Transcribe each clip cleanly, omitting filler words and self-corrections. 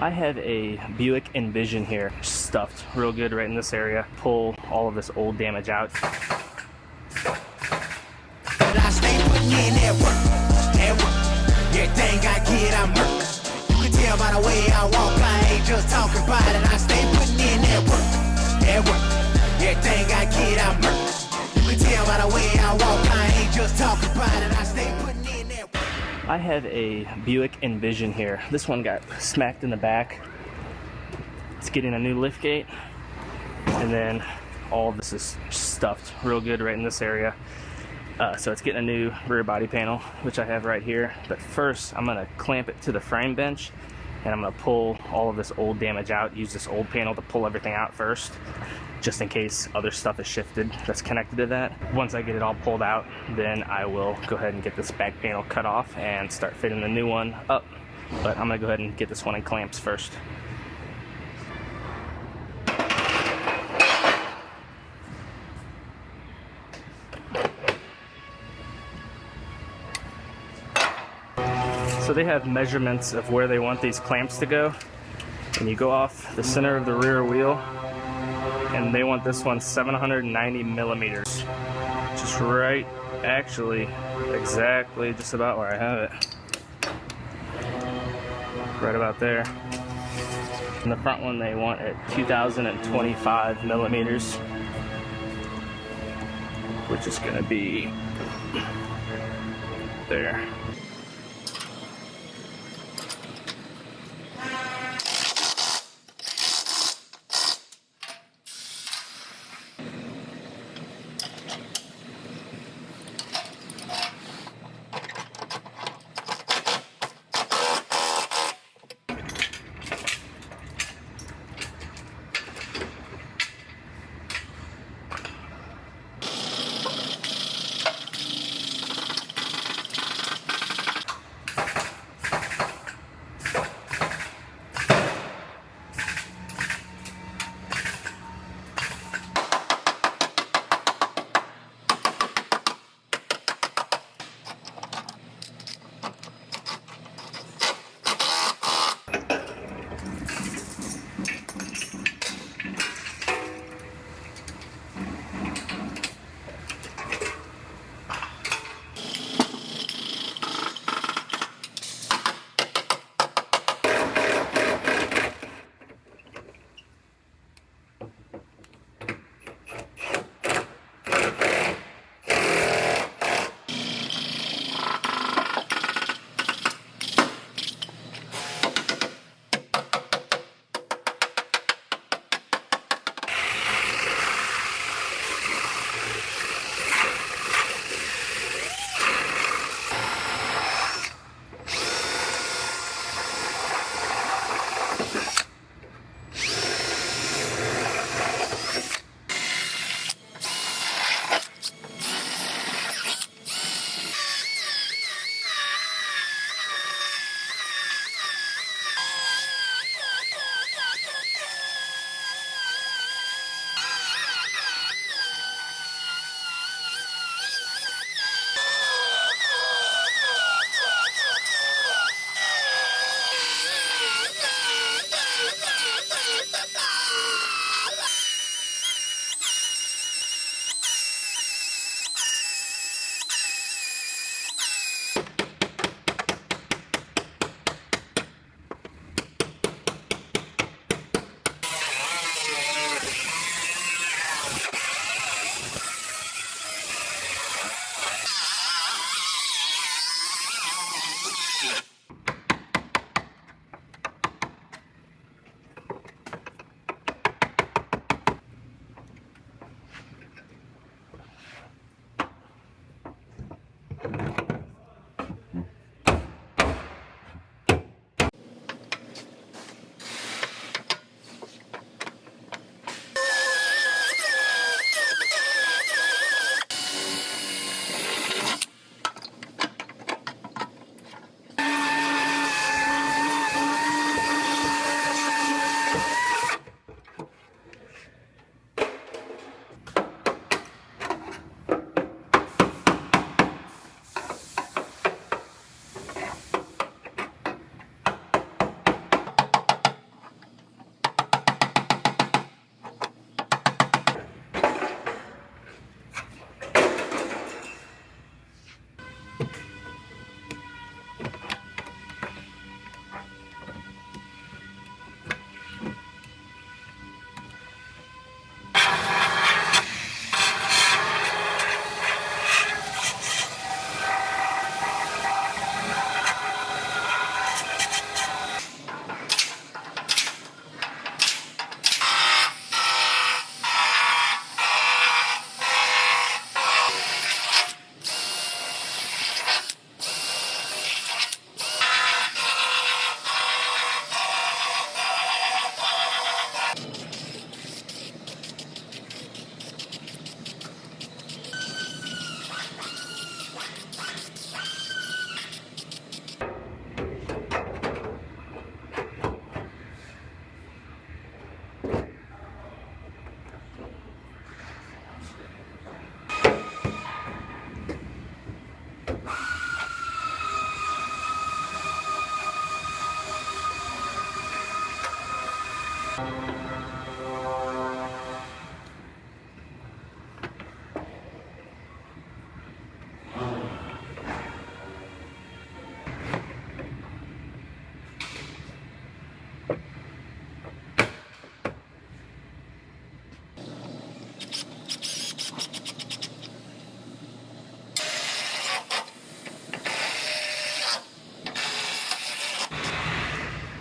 I have a Buick Envision here, stuffed real good right in this area. Pull all of this old damage out. I stay putting in that work. Everything I get, I'm hurt. You can tell by the way I walk, I ain't just talking about it. I stay putting in that work. Everything I get, I'm hurt. You can tell by the way I walk, I ain't just talking about it. I stay putting in that work. I have a Buick Envision here. This one got smacked in the back. It's getting a new liftgate, and then all of this is stuffed real good right in this area. So it's getting a new rear body panel, which I have right here. But first, I'm gonna clamp it to the frame bench, and I'm gonna pull all of this old damage out. Use this old panel to pull everything out first, just in case other stuff is shifted that's connected to that. Once I get it all pulled out, then I will go ahead and get this back panel cut off and start fitting the new one up. But I'm gonna go ahead and get this one in clamps first. So they have measurements of where they want these clamps to go, and you go off the center of the rear wheel, and they want this one 790 millimeters. Just right, actually, exactly just about where I have it. Right about there. And the front one they want at 2025 millimeters, which is gonna be there.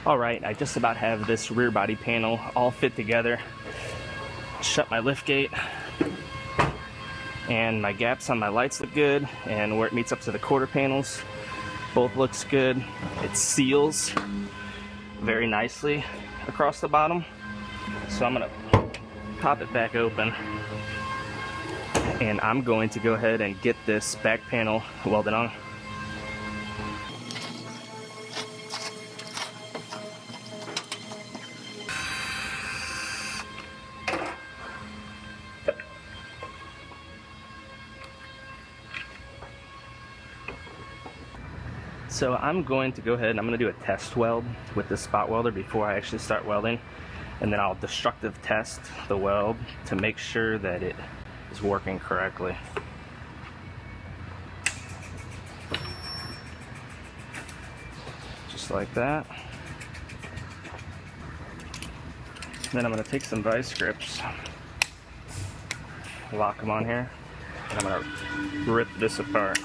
All right, I just about have this rear body panel all fit together. Shut my lift gate, and my gaps on my lights look good, and where it meets up to the quarter panels both looks good. It seals very nicely across the bottom, so I'm gonna pop it back open, and I'm going to go ahead and get this back panel welded on. So I'm going to go ahead and I'm going to do a test weld with this spot welder before I actually start welding, and then I'll destructive test the weld to make sure that it is working correctly. Just like that. Then I'm going to take some vice grips, lock them on here, and I'm going to rip this apart.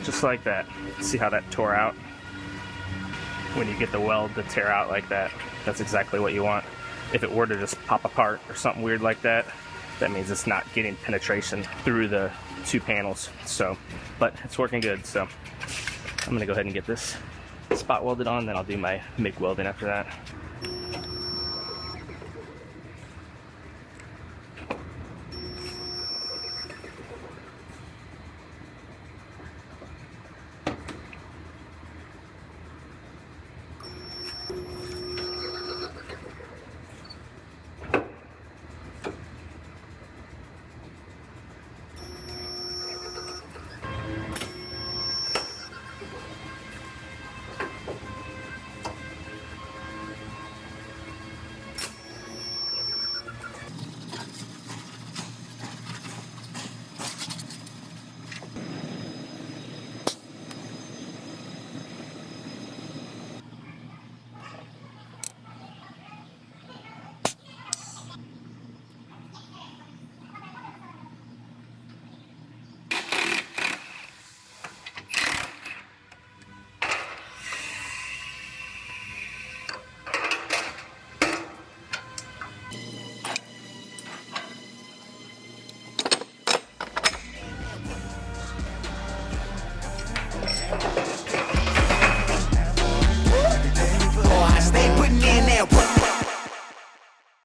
Just like that. See how that tore out? When you get the weld to tear out like that, that's exactly what you want. If it were to just pop apart or something weird like that, that means it's not getting penetration through the two panels. So, but it's working good, so I'm gonna go ahead and get this spot welded on, then I'll do my MIG welding after that.